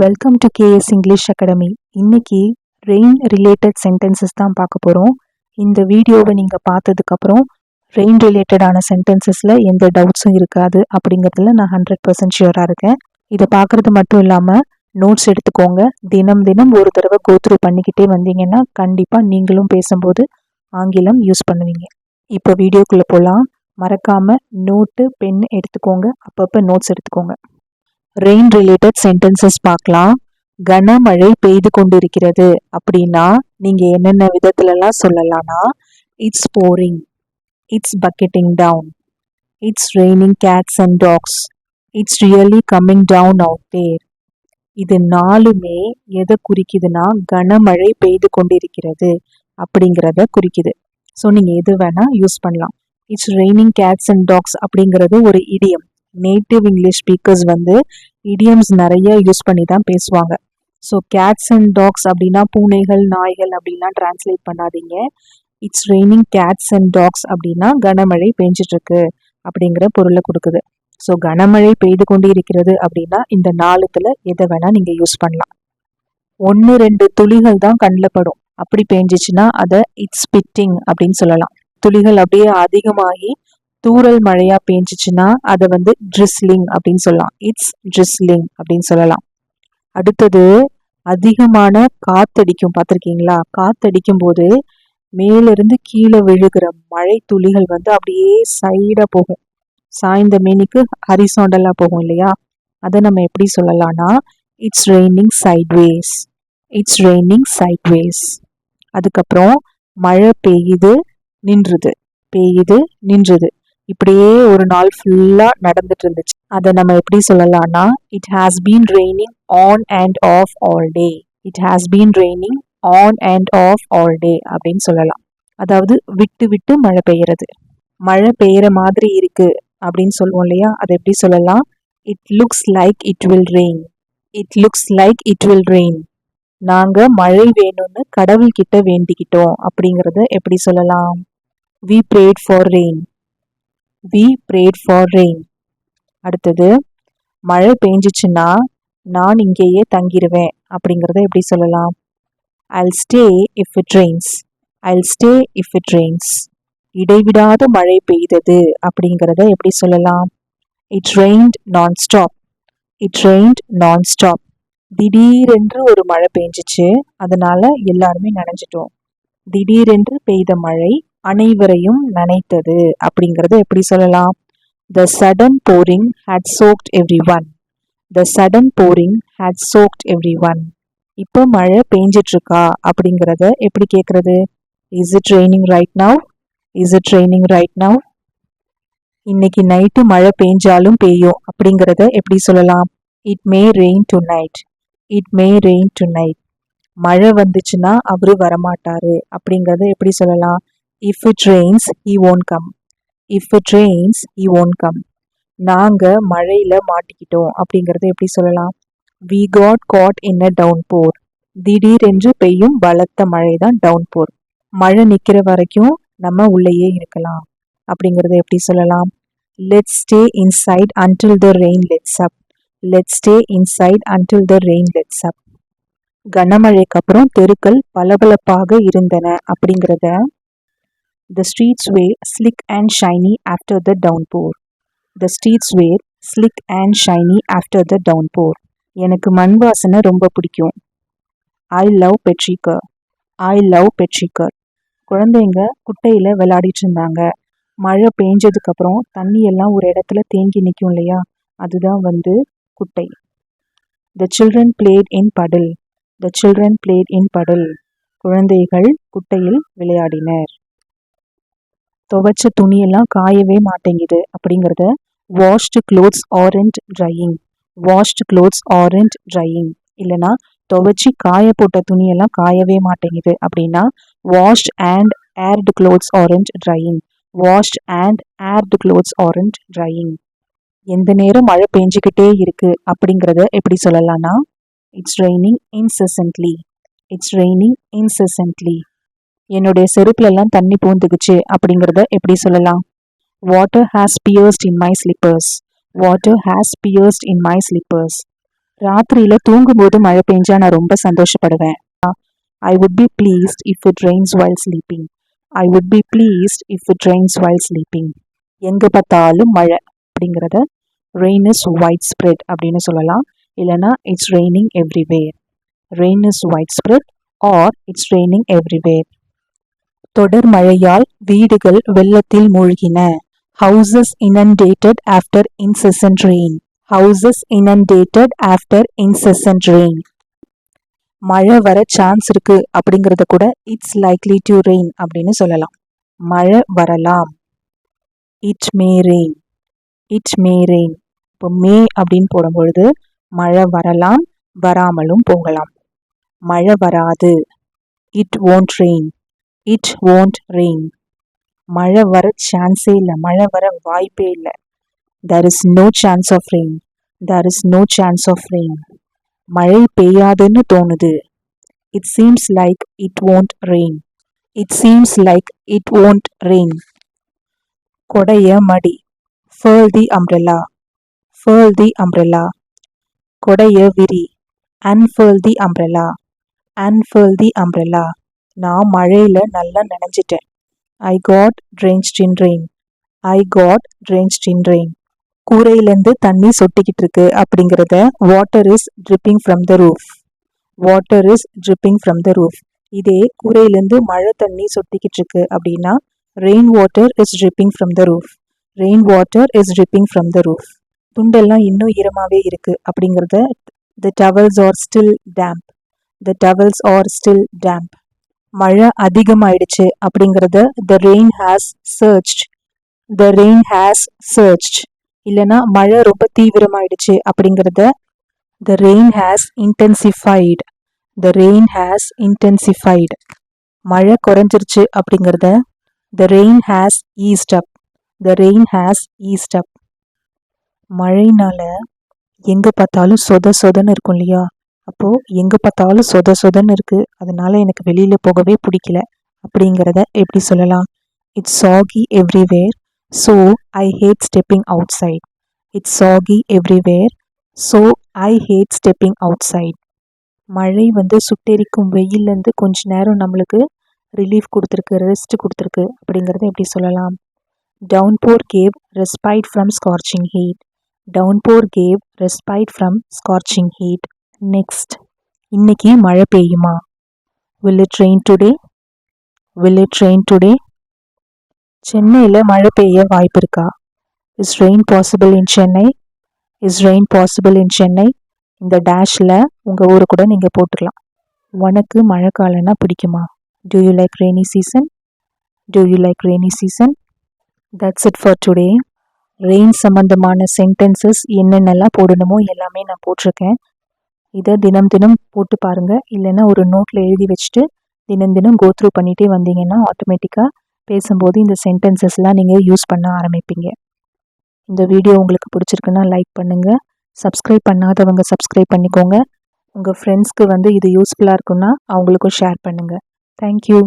Welcome to KS English academy. இன்னைக்கு rain related sentences தான் பார்க்க போகிறோம். இந்த வீடியோவை நீங்கள் பார்த்ததுக்கப்புறம் ரெயின் ரிலேட்டடான சென்டென்சஸில் எந்த டவுட்ஸும் இருக்காது அப்படிங்கிறதுல நான் 100% ஷியூராக இருக்கேன். இதை பார்க்குறது மட்டும் இல்லாமல் நோட்ஸ் எடுத்துக்கோங்க. தினம் தினம் ஒரு தடவை கோத்ரூ பண்ணிக்கிட்டே வந்தீங்கன்னா கண்டிப்பாக நீங்களும் பேசும்போது ஆங்கிலம் யூஸ் பண்ணுவீங்க. இப்போ வீடியோக்குள்ளே போகலாம். மறக்காமல் நோட்டு பென் எடுத்துக்கோங்க, அப்பப்போ நோட்ஸ் எடுத்துக்கோங்க. ரெயின் ரிலேட்டட் சென்டென்சஸ் பார்க்கலாம். கனமழை பெய்து கொண்டிருக்கிறது அப்படின்னா நீங்கள் என்னென்ன விதத்துலலாம் சொல்லலாம்னா, it's pouring, it's bucketing down, it's raining cats and dogs, it's really coming down out there. இது நாலுமே எதை குறிக்குதுன்னா கனமழை பெய்து கொண்டிருக்கிறது அப்படிங்கிறத குறிக்குது. ஸோ நீங்கள் எது வேணால் யூஸ் பண்ணலாம். It's raining cats and dogs அப்படிங்கிறது ஒரு idiom. Native English speakers idioms நிறைய யூஸ் பண்ணி தான் பேசுவாங்க. ஸோ கேட்ஸ் அண்ட் டாக்ஸ் அப்படின்னா பூனைகள் நாய்கள் அப்படின்லாம் டிரான்ஸ்லேட் பண்ணாதீங்க. It's raining cats and dogs அப்படின்னா கனமழை பெஞ்சிட்ருக்கு அப்படிங்கிற பொருளை கொடுக்குது. ஸோ கனமழை பெய்து கொண்டு இருக்கிறது அப்படின்னா இந்த நாலுத்துல எதை வேணால் நீங்கள் யூஸ் பண்ணலாம். 1-2 துளிகள் தான் கண்ணில் படும், அப்படி பெஞ்சிச்சுன்னா அதை இட்ஸ் ஸ்பிட்டிங் அப்படின்னு சொல்லலாம். துளிகள் அப்படியே அதிகமாகி தூறல் மழையா பெஞ்சிச்சுன்னா அதை ட்ரிஸ்லிங் அப்படின்னு சொல்லலாம். இட்ஸ் ட்ரிஸ்லிங் அப்படின்னு சொல்லலாம். அடுத்தது அதிகமான காத்தடிக்கும், பார்த்துருக்கீங்களா? காத்தடிக்கும் போது மேலிருந்து கீழே விழுகிற மழை துளிகள் அப்படியே சைடாக போகும், சாய்ந்த மேனிக்கு ஹரிசாண்டலாக போகும் இல்லையா? அதை நம்ம எப்படி சொல்லலாம்னா it's raining sideways, it's raining sideways. அதுக்கப்புறம் மழை பெய்யுது நின்றுது, பெய்யுது நின்றுது, இப்படியே ஒரு நாள் ஃபுல்லா நடந்துட்டு இருந்துச்சு. அதை நம்ம எப்படி சொல்லலாம்னா it has been raining on and half all day, it has been raining on and half all day அப்படின்னு சொல்லலாம். அதாவது விட்டு விட்டு மழை பெய்யறது, மழை பெய்யற மாதிரி இருக்கு அப்படின்னு சொல்லுவோம் இல்லையா? அதை எப்படி சொல்லலாம்? It looks like it will rain, it looks like it will rain. நாங்க மழை வேணும்னு கடவுள்கிட்ட வேண்டிக்கிட்டோம் அப்படிங்கறத எப்படி சொல்லலாம்? we prayed for rain, we prayed for rain. அடுத்தது மழை பெஞ்சிச்சுன்னா நான் இங்கேயே தங்கிடுவேன் அப்படிங்கிறத எப்படி சொல்லலாம்? I'll stay if it rains, I'll stay if it rains. இடைவிடாத மழை பெய்தது அப்படிங்கிறத எப்படி சொல்லலாம்? It rained non-stop, it rained non-stop. திடீரென்று ஒரு மழை பெஞ்சிச்சு, அதனால எல்லாருமே நனைஞ்சிட்டோம். திடீரென்று பெய்த மழை அனைவரையும் நனைத்தது அப்படிங்கறத எப்படி சொல்லலாம்? The sudden pouring had soaked everyone, the sudden pouring had soaked everyone. இப்போ மழை பெஞ்சிட்டு இருக்கா அப்படிங்கறத எப்படி கேக்குறது? Is it raining right now, is it raining right now? இன்னைக்கு நைட்டு மழை பெஞ்சாலும் பெய்யும் அப்படிங்கறத எப்படி சொல்லலாம்? It may rain tonight, it may rain tonight. மழை வந்துச்சுன்னா அவரு வரமாட்டாரு அப்படிங்கறத எப்படி சொல்லலாம்? If it rains he won't come, if it rains he won't come. நாங்க மழையில மாட்டிக்கிட்டோம் அப்படிங்கறத எப்படி சொல்லலாம்? We got caught in a downpour, திடீரென்று பெய்யும் பலத்த மழை தான் downpour. மழை நிக்கிற வரைக்கும் நம்ம உள்ளேயே இருக்கலாம் அப்படிங்கறத எப்படி சொல்லலாம்? Let's stay inside until the rain lets up, let's stay inside until the rain lets up. கனமழைக்கு அப்புறம் தெருக்கள் பளபளப்பாக இருந்தன அப்படிங்கிறத the streets were slick and shiny after the downpour, the streets were slick and shiny after the downpour. எனக்கு மண் வாசனை ரொம்ப பிடிக்கும். I love petrichor, I love petrichor. குழந்தைங்க குட்டையில விளையாடிட்டு இருந்தாங்க. மழை பெஞ்சதுக்கு அப்புறம் தண்ணி எல்லாம் ஒரு இடத்துல தேங்கி நிற்கும் இல்லையா? அதுதான் குட்டை. The children played in puddle, the children played in puddle. குழந்தைகள் குட்டையில் விளையாடினர். துவைச்ச துணியெல்லாம் காயவே மாட்டேங்குது அப்படிங்கிறத washed clothes aren't drying, washed clothes aren't drying. இல்லைனா துவைச்சி காய போட்ட துணியெல்லாம் காயவே மாட்டேங்குது அப்படின்னா washed and aired clothes aren't drying, washed and aired clothes aren't drying. எந்த நேரம் மழை பெஞ்சிக்கிட்டே இருக்கு அப்படிங்கிறத எப்படி சொல்லலாம்னா it's raining incessantly, it's raining incessantly. என்னுடைய செருப்புல எல்லாம் தண்ணி பூந்துக்குச்சு அப்படிங்கிறத எப்படி சொல்லலாம்? Water has pierced in my slippers, water has pierced in my slippers. ராத்திரியில தூங்கும்போது மழை பெஞ்சா நான் ரொம்ப சந்தோஷப்படுவேன். I would be pleased if it rains while sleeping. I would be pleased if it rains while sleeping. எங்க பார்த்தாலும் மழை அப்படிங்கிறத rain is widespread அப்படின்னு சொல்லலாம். இல்லைன்னா it's raining everywhere. Rain is widespread or it's raining everywhere. தொடர் மழையால் வீடுகள் வெள்ளத்தில் மூழ்கின. Houses inundated after incessant rain. Houses inundated after incessant rain. மழை வர சான்ஸ் இருக்கு அப்படிங்கிறத கூட இட்ஸ் லைக்லி டு ரெயின் அப்படின்னு சொல்லலாம். மழை வரலாம். It may rain. It may rain. இப்போ மே அப்படின்னு போடும்பொழுது மழை வரலாம், வராமலும் போகலாம். மழை வராது. It won't rain. It won't rain. மழை வர சான்ஸே இல்லை, மழை வர வாய்ப்பே இல்லை. there is no chance of rain. there is no chance of rain. மழை பெய்யாதுன்னு தோணுது. it seems like it won't rain. it seems like it won't rain. கொடைய மடி. furl the umbrella. furl the umbrella. கொடைய விரி. unfurl the umbrella. unfurl the umbrella. நான் மழையில நல்லா நனைஞ்சிட்டேன். I got drenched in rain. I got drenched in rain. கூரையிலேருந்து தண்ணி சொட்டிக்கிட்டு இருக்கு அப்படிங்கிறத water is dripping from the roof. Water is dripping from the roof. இதே கூரையிலேருந்து மழை தண்ணி சொட்டிக்கிட்டு இருக்கு அப்படின்னா rain water is dripping from the roof. Rain water is dripping from the roof. துண்டெல்லாம் இன்னும் ஈரமாகவே இருக்கு அப்படிங்கிறத the towels are still damp. the towels are still damp. மழை அதிகமாயிடுச்சு அப்படிங்கிறத the rain has surged. the rain has surged. இல்லைன்னா மழை ரொம்ப தீவிரமாயிடுச்சு அப்படிங்கிறத the rain has intensified. the rain has intensified. மழை குறைஞ்சிருச்சு அப்படிங்கிறத the rain has eased up. the rain has eased up. மழைனால எங்க பார்த்தாலும் சொதன்னு இருக்கும் இல்லையா? அப்போ எங்க பார்த்தாலும் சொதன்னு இருக்கு, அதனால எனக்கு வெளியில போகவே பிடிக்கல அப்படிங்கிறத எப்படி சொல்லலாம்? It's soggy everywhere, so I hate stepping outside. It's soggy everywhere, so I hate stepping outside. மழை சுட்டெரிக்கும் வெயிலேருந்து கொஞ்ச நேரம் நம்மளுக்கு ரிலீஃப் கொடுத்துருக்கு, ரெஸ்ட் கொடுத்துருக்கு அப்படிங்கிறத எப்படி சொல்லலாம்? downpour gave respite from scorching heat. downpour gave respite from scorching heat. Next, இன்னைக்கு மழை பெய்யுமா? will it rain today? will it rain today? சென்னையில் மழை பெய்ய வாய்ப்பு இருக்கா? is rain possible in Chennai? is rain possible in Chennai? இந்த டேஷில் உங்கள் ஊரை கூட நீங்கள் போட்டுக்கலாம். உனக்கு மழை காலம்னா பிடிக்குமா? do you like rainy season? do you like rainy season? that's it for today. Rain சம்பந்தமான சென்டென்சஸ் என்னென்னலாம் போடணுமோ எல்லாமே நான் போட்டிருக்கேன். இதை தினம் போட்டு பாருங்கள். இல்லைன்னா ஒரு நோட்டில் எழுதி வச்சுட்டு தினம் கோ த்ரூ பண்ணிகிட்டே வந்தீங்கன்னா ஆட்டோமேட்டிக்காக பேசும்போது இந்த சென்டென்சஸ்லாம் நீங்கள் யூஸ் பண்ண ஆரம்பிப்பீங்க. இந்த வீடியோ உங்களுக்கு பிடிச்சிருக்குன்னா லைக் பண்ணுங்கள். சப்ஸ்கிரைப் பண்ணாதவங்க சப்ஸ்கிரைப் பண்ணிக்கோங்க. உங்கள் ஃப்ரெண்ட்ஸ்க்கு இது யூஸ்ஃபுல்லாக இருக்குன்னா அவங்களுக்கும் ஷேர் பண்ணுங்கள். தேங்க்யூ.